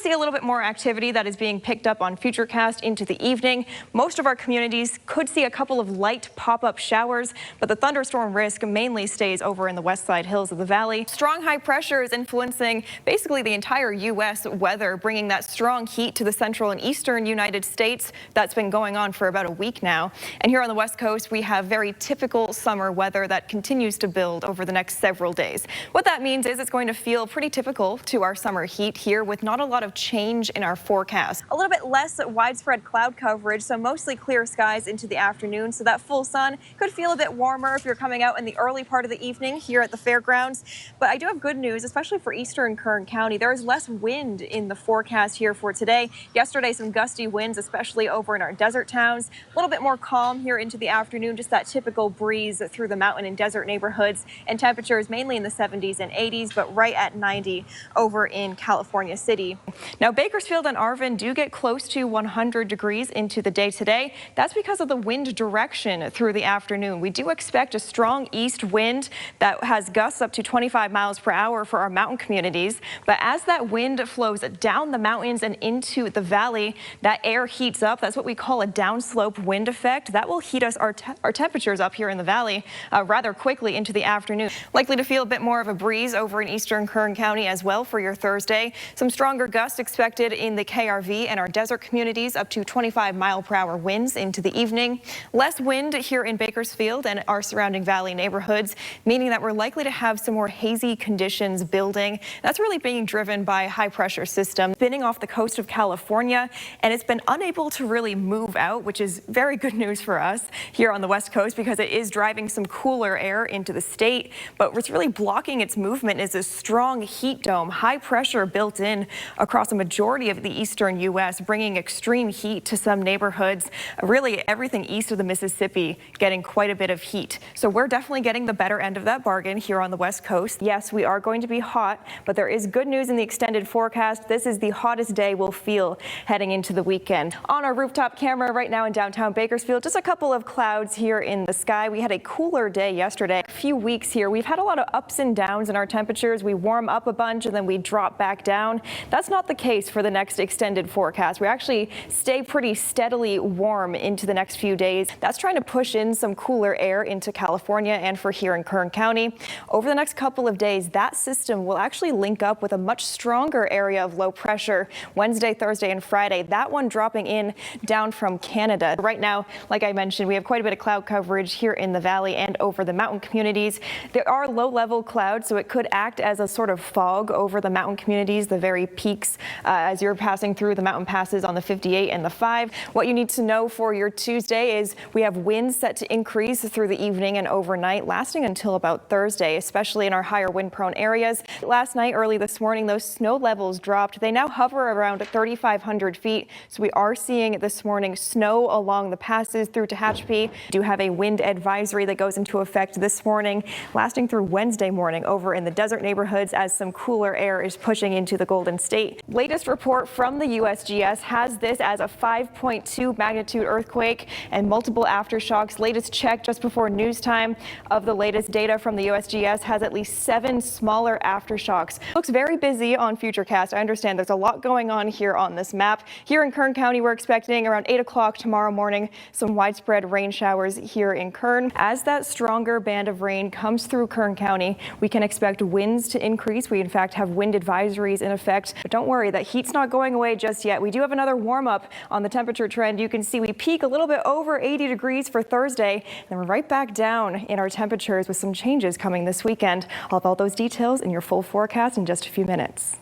see a little bit more activity that is being picked up on Futurecast into the evening. Most of our communities could see a couple of light pop-up showers, but the thunderstorm risk mainly stays over in the west side hills of the valley. Strong high pressure is influencing basically the entire U.S. weather, bringing that strong heat to the central and eastern United States. That's been going on for about a week now. And here on the west coast, we have very typical summer weather that continues to build over the next several days. What that means is it's going to feel pretty typical to our summer heat here, with not a lot of change in our forecast. A little bit less widespread cloud coverage, so mostly clear skies into the afternoon. So that full sun could feel a bit warmer if you're coming out in the early part of the evening here at the fairgrounds. But I do have good news, especially for eastern Kern County. There is less wind in the forecast here for today. Yesterday, some gusty winds, especially over in our desert towns. A little bit more calm here into the afternoon, just that typical breeze through the mountain and desert neighborhoods, and temperatures mainly in the 70s and 80s, but right at 90 over in California City. Now, Bakersfield and Arvin do get close to 100 degrees into the day today. That's because of the wind direction through the afternoon. We do expect a strong east wind that has gusts up to 25 miles per hour for our mountain communities. But as that wind flows down the mountains and into the valley, that air heats up. That's what we call a downslope wind effect. That will heat us our temperatures up here in the valley rather quickly into the afternoon. Likely to feel a bit more of a breeze over in eastern Kern County as well for your Thursday. Some stronger gusts expected in the KRV and our desert communities, up to 25-mile-per-hour winds into the evening. Less wind here in Bakersfield and our surrounding valley neighborhoods, meaning that we're likely to have some more hazy conditions building. That's really being driven by a high-pressure system spinning off the coast of California, and it's been unable to really move out, which is very good news for us here on the west coast because it is driving some cooler air into the state. But what's really blocking its movement is a strong heat dome, high pressure built in across a majority of the eastern U.S., bringing extreme heat to some neighborhoods. Really everything east of the Mississippi getting quite a bit of heat. So we're definitely getting the better end of that bargain here on the west coast. Yes, we are going to be hot, but there is good news in the extended forecast. This is the hottest day we'll feel heading into the weekend. On our rooftop camera right now in downtown Bakersfield, just a couple of clouds here in the sky. We had a cooler day yesterday. A few weeks here, we've had a lot of ups and downs in our temperatures. We warm up a bunch and then we drop back down. That's not the case for the next extended forecast. We actually stay pretty steadily warm into the next few days. That's trying to push in some cooler air into California and for here in Kern County. Over the next couple of days, that system will actually link up with a much stronger area of low pressure Wednesday, Thursday, and Friday. That one dropping in down from Canada. Right now, like I mentioned, we have quite a bit of cloud coverage here in the valley and over the mountain communities. There are low-level clouds, so it could act as a sort of fog over the mountain communities, the very peaks as you're passing through the mountain passes on the 58 and the 5. What you need to know for your Tuesday is we have winds set to increase through the evening and overnight, lasting until about Thursday, especially in our higher wind-prone areas. Last night, early this morning, those snow levels dropped. They now hover around 3,500 feet, so we are seeing this morning snow along the passes through Tehachapi. We do have a wind advisory that goes into effect this morning, lasting through Wednesday morning over in the desert neighborhoods as some cooler air is pushing into the Golden State. Latest report from the USGS has this as a 5.2 magnitude earthquake and multiple aftershocks. Latest check just before news time of the latest data from the USGS has at least 7 smaller aftershocks. Looks very busy on Futurecast. I understand there's a lot going on here on this map. Here in Kern County, we're expecting around 8 o'clock tomorrow morning some widespread rain showers here in Kern. As that stronger band of rain comes through Kern County, we can expect winds to increase. We in fact have wind advisories in effect, but don't worry, that heat's not going away just yet. We do have another warm up on the temperature trend. You can see we peak a little bit over 80 degrees for Thursday, and then we're right back down in our temperatures with some changes coming this weekend. I'll have all those details in your full forecast in just a few minutes.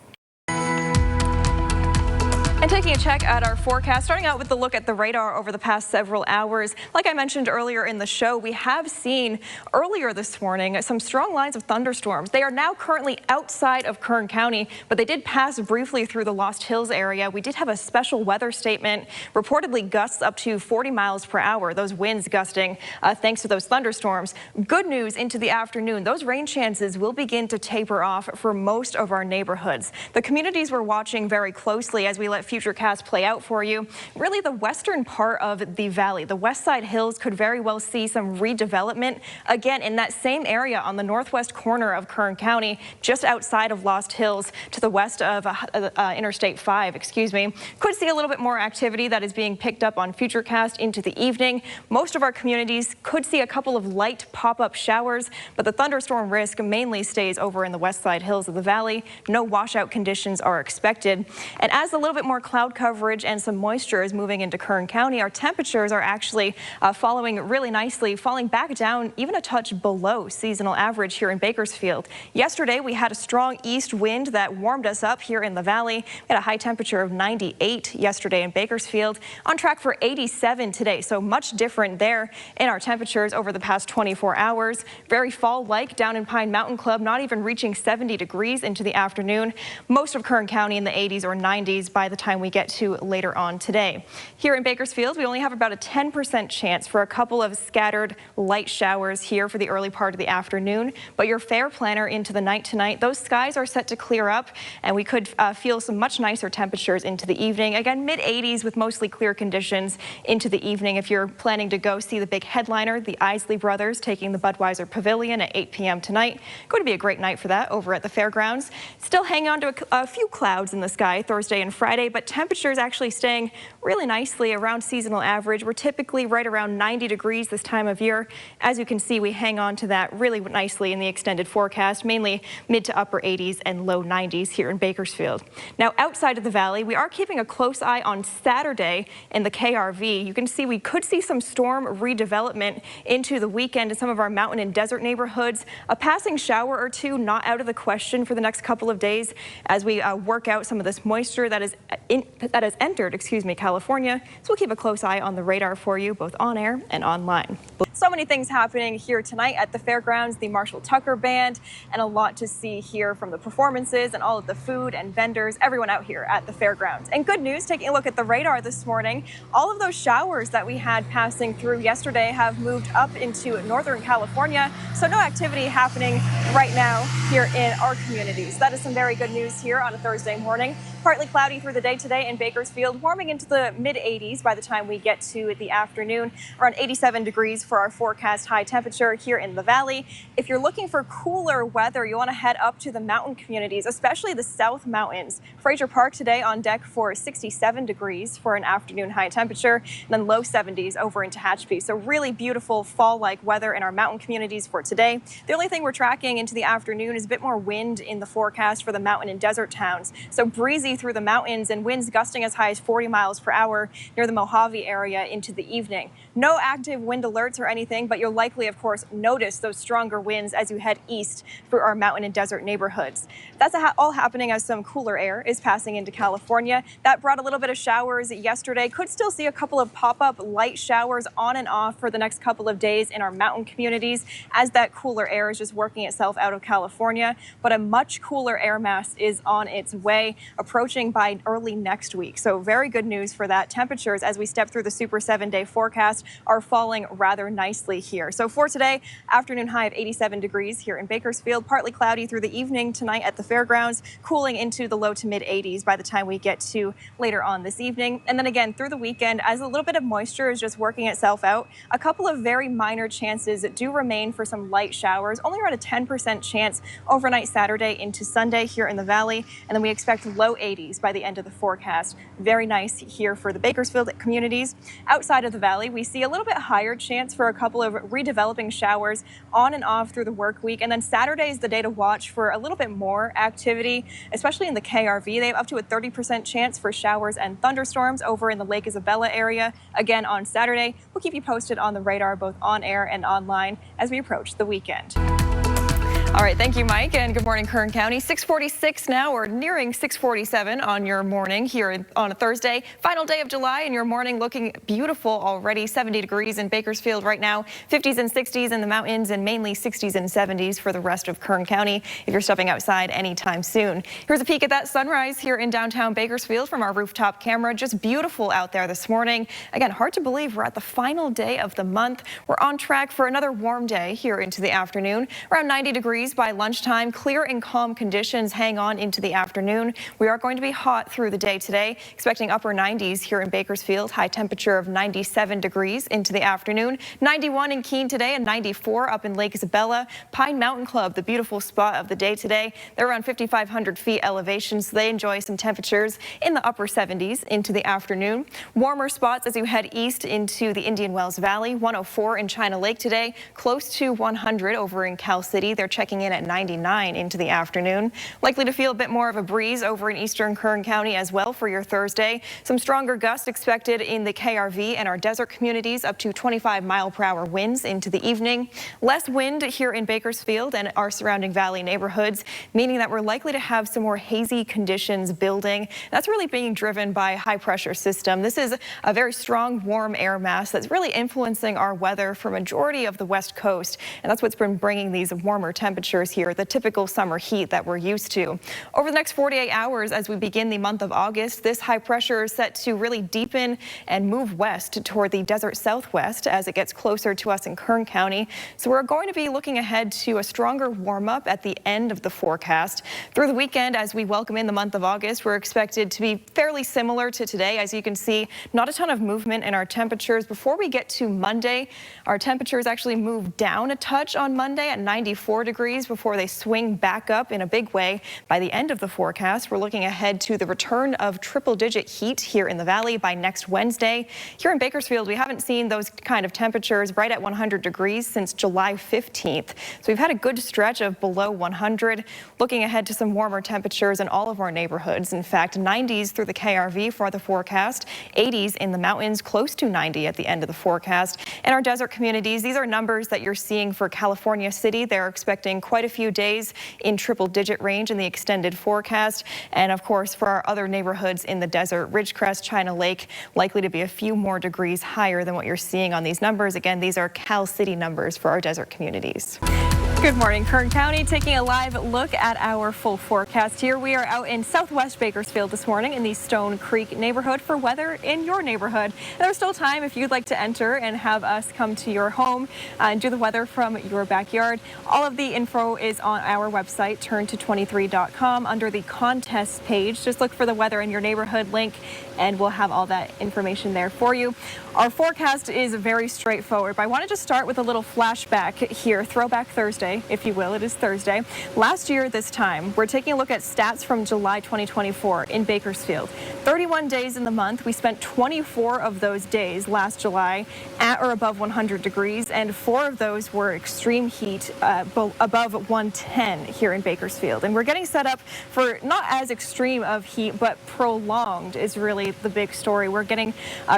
And taking a check at our forecast, starting out with the look at the radar over the past several hours. Like I mentioned earlier in the show, we have seen earlier this morning some strong lines of thunderstorms. They are now currently outside of Kern County, but they did pass briefly through the Lost Hills area. We did have a special weather statement, reportedly gusts up to 40 miles per hour. Those winds gusting thanks to those thunderstorms. Good news into the afternoon. Those rain chances will begin to taper off for most of our neighborhoods. The communities we're watching very closely as we let Futurecast play out for you. Really, the western part of the valley, the west side hills, could very well see some redevelopment again in that same area on the northwest corner of Kern County, just outside of Lost Hills to the west of Interstate 5, Could see a little bit more activity that is being picked up on Futurecast into the evening. Most of our communities could see a couple of light pop-up showers, but the thunderstorm risk mainly stays over in the west side hills of the valley. No washout conditions are expected. And as a little bit more cloud coverage and some moisture is moving into Kern County, our temperatures are actually following really nicely, falling back down even a touch below seasonal average here in Bakersfield. Yesterday, we had a strong east wind that warmed us up here in the valley. We had a high temperature of 98 yesterday in Bakersfield, on track for 87 today. So much different there in our temperatures over the past 24 hours. Very fall-like down in Pine Mountain Club, not even reaching 70 degrees into the afternoon. Most of Kern County in the 80s or 90s by the time we get to later on today. Here in Bakersfield, we only have about a 10% chance for a couple of scattered light showers here for the early part of the afternoon. But your fair planner into the night tonight, those skies are set to clear up and we could feel some much nicer temperatures into the evening. Again, mid-80s with mostly clear conditions into the evening. If you're planning to go see the big headliner, the Isley Brothers taking the Budweiser Pavilion at 8 p.m. tonight. Going to be a great night for that over at the fairgrounds. Still hanging on to a few clouds in the sky Thursday and Friday, but temperatures actually staying really nicely around seasonal average. We're typically right around 90 degrees this time of year. As you can see, we hang on to that really nicely in the extended forecast, mainly mid to upper 80s and low 90s here in Bakersfield. Now, outside of the valley, we are keeping a close eye on Saturday in the KRV. You can see we could see some storm redevelopment into the weekend in some of our mountain and desert neighborhoods. A passing shower or two not out of the question for the next couple of days as we work out some of this moisture that has entered, California. So we'll keep a close eye on the radar for you, both on air and online. So many things happening here tonight at the fairgrounds, the Marshall Tucker Band, and a lot to see here from the performances and all of the food and vendors, everyone out here at the fairgrounds. And good news, taking a look at the radar this morning, all of those showers that we had passing through yesterday have moved up into Northern California. So no activity happening right now here in our communities. That is some very good news here on a Thursday morning. Partly cloudy through the day today in Bakersfield, warming into the mid-80s by the time we get to the afternoon. Around 87 degrees for our forecast high temperature here in the valley. If you're looking for cooler weather, you want to head up to the mountain communities, especially the South Mountains. Fraser Park today on deck for 67 degrees for an afternoon high temperature, and then low 70s over into Hatchby. So really beautiful fall-like weather in our mountain communities for today. The only thing we're tracking into the afternoon is a bit more wind in the forecast for the mountain and desert towns. So breezy through the mountains and winds gusting as high as 40 miles per hour near the Mojave area into the evening. No active wind alerts or anything, but you'll likely, of course, notice those stronger winds as you head east through our mountain and desert neighborhoods. That's all happening as some cooler air is passing into California. That brought a little bit of showers yesterday. Could still see a couple of pop-up light showers on and off for the next couple of days in our mountain communities as that cooler air is just working itself out of California. But a much cooler air mass is on its way, approaching by early next week. So very good news for that. Temperatures as we step through the super 7-day forecast are falling rather nicely here. So for today, afternoon high of 87 degrees here in Bakersfield, partly cloudy through the evening tonight at the fairgrounds, cooling into the low to mid 80s by the time we get to later on this evening. And then again through the weekend, as a little bit of moisture is just working itself out, a couple of very minor chances do remain for some light showers, only around a 10% chance overnight Saturday into Sunday here in the valley. And then we expect low 80s by the end of the forecast. Very nice here for the Bakersfield communities. Outside of the valley, we see a little bit higher chance for a couple of redeveloping showers on and off through the work week. And then Saturday is the day to watch for a little bit more activity, especially in the KRV. They have up to a 30% chance for showers and thunderstorms over in the Lake Isabella area. Again, on Saturday, we'll keep you posted on the radar, both on air and online as we approach the weekend. All right, thank you, Mike, and good morning, Kern County. 6:46 now. We're nearing 6:47 on your morning here on a Thursday. Final day of July, and your morning looking beautiful already. 70 degrees in Bakersfield right now, 50s and 60s in the mountains, and mainly 60s and 70s for the rest of Kern County if you're stepping outside anytime soon. Here's a peek at that sunrise here in downtown Bakersfield from our rooftop camera. Just beautiful out there this morning. Again, hard to believe we're at the final day of the month. We're on track for another warm day here into the afternoon. Around 90 degrees degrees by lunchtime. Clear and calm conditions hang on into the afternoon. We are going to be hot through the day today, expecting upper 90s here in Bakersfield. High temperature of 97 degrees into the afternoon. 91 in Keene today and 94 up in Lake Isabella. Pine Mountain Club, the beautiful spot of the day today. They're around 5,500 feet elevation, so they enjoy some temperatures in the upper 70s into the afternoon. Warmer spots as you head east into the Indian Wells Valley. 104 in China Lake today, close to 100 over in Cal City. They're checking in at 99 into the afternoon. Likely to feel a bit more of a breeze over in eastern Kern County as well for your Thursday. Some stronger gusts expected in the KRV and our desert communities, up to 25-mile-per-hour winds into the evening. Less wind here in Bakersfield and our surrounding valley neighborhoods, meaning that we're likely to have some more hazy conditions building. That's really being driven by a high-pressure system. This is a very strong, warm air mass that's really influencing our weather for a majority of the west coast, and that's what's been bringing these warmer temperatures here, the typical summer heat that we're used to. Over the next 48 hours as we begin the month of August, this high pressure is set to really deepen and move west toward the desert southwest as it gets closer to us in Kern County. So we're going to be looking ahead to a stronger warm up at the end of the forecast. Through the weekend, as we welcome in the month of August, we're expected to be fairly similar to today. As you can see, not a ton of movement in our temperatures. Before we get to Monday, our temperatures actually move down a touch on Monday at 94 degrees before they swing back up in a big way by the end of the forecast. We're looking ahead to the return of triple-digit heat here in the valley by next Wednesday. Here in Bakersfield, we haven't seen those kind of temperatures right at 100 degrees since July 15th. So we've had a good stretch of below 100. Looking ahead to some warmer temperatures in all of our neighborhoods. In fact, 90s through the KRV for the forecast, 80s in the mountains, close to 90 at the end of the forecast. And our desert communities, these are numbers that you're seeing for California City. They're expecting quite a few days in triple-digit range in the extended forecast. And of course, for our other neighborhoods in the desert, Ridgecrest, China Lake, likely to be a few more degrees higher than what you're seeing on these numbers. Again, these are Cal City numbers for our desert communities. Good morning, Kern County. Taking a live look at our full forecast here. We are out in southwest Bakersfield this morning in the Stone Creek neighborhood for weather in your neighborhood. And there's still time if you'd like to enter and have us come to your home and do the weather from your backyard. All of the info is on our website, turnto23.com, under the contest page. Just look for the weather in your neighborhood link and we'll have all that information there for you. Our forecast is very straightforward, but I wanted to start with a little flashback here. Throwback Thursday, if you will. It is Thursday. Last year this time, we're taking a look at stats from July 2024 in Bakersfield. 31 days in the month. We spent 24 of those days last July at or above 100 degrees, and 4 of those were extreme heat above 110 here in Bakersfield. And we're getting set up for not as extreme of heat, but prolonged is really the big story. We're getting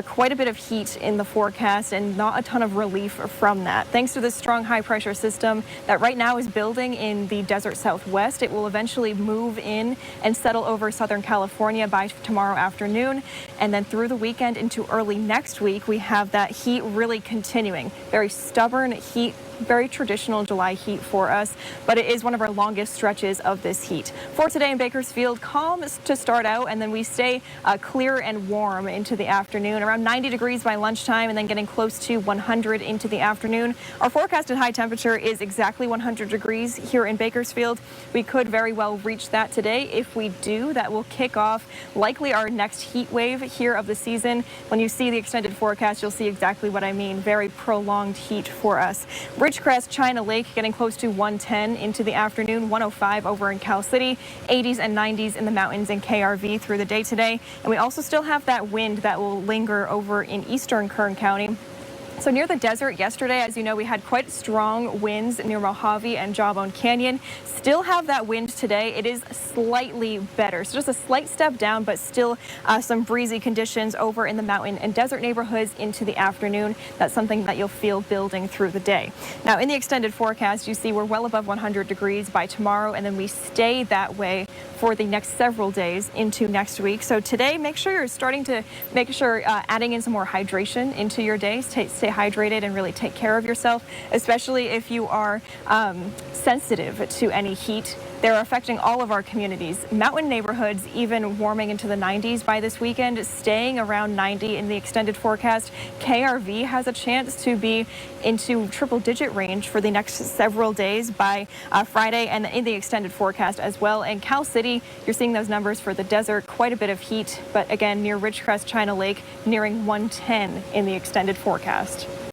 quite a bit of heat in the forecast and not a ton of relief from that. Thanks to this strong high pressure system that right now is building in the desert southwest, it will eventually move in and settle over Southern California by tomorrow afternoon. And then through the weekend into early next week, we have that heat really continuing. Very stubborn heat. Very traditional July heat for us, but it is one of our longest stretches of this heat. For today in Bakersfield, calm to start out, and then we stay clear and warm into the afternoon, around 90 degrees by lunchtime, and then getting close to 100 into the afternoon. Our forecasted high temperature is exactly 100 degrees here in Bakersfield. We could very well reach that today. If we do, that will kick off likely our next heat wave here of the season. When you see the extended forecast, you'll see exactly what I mean. Very prolonged heat for us. Ridgecrest, China Lake getting close to 110 into the afternoon, 105 over in Cal City, 80s and 90s in the mountains in KRV through the day today. And we also still have that wind that will linger over in eastern Kern County. So near the desert yesterday, as you know, we had quite strong winds near Mojave and Jawbone Canyon. Still have that wind today. It is slightly better. So just a slight step down, but still some breezy conditions over in the mountain and desert neighborhoods into the afternoon. That's something that you'll feel building through the day. Now, in the extended forecast, you see we're well above 100 degrees by tomorrow, and then we stay that way for the next several days into next week. So today, make sure you're starting to adding in some more hydration into your day. Stay hydrated and really take care of yourself, especially if you are sensitive to any heat They're affecting all of our communities. Mountain neighborhoods even warming into the 90s by this weekend, staying around 90 in the extended forecast. KRV has a chance to be into triple-digit range for the next several days by Friday, and in the extended forecast as well. And Cal City, you're seeing those numbers for the desert, quite a bit of heat, but again, near Ridgecrest, China Lake, nearing 110 in the extended forecast.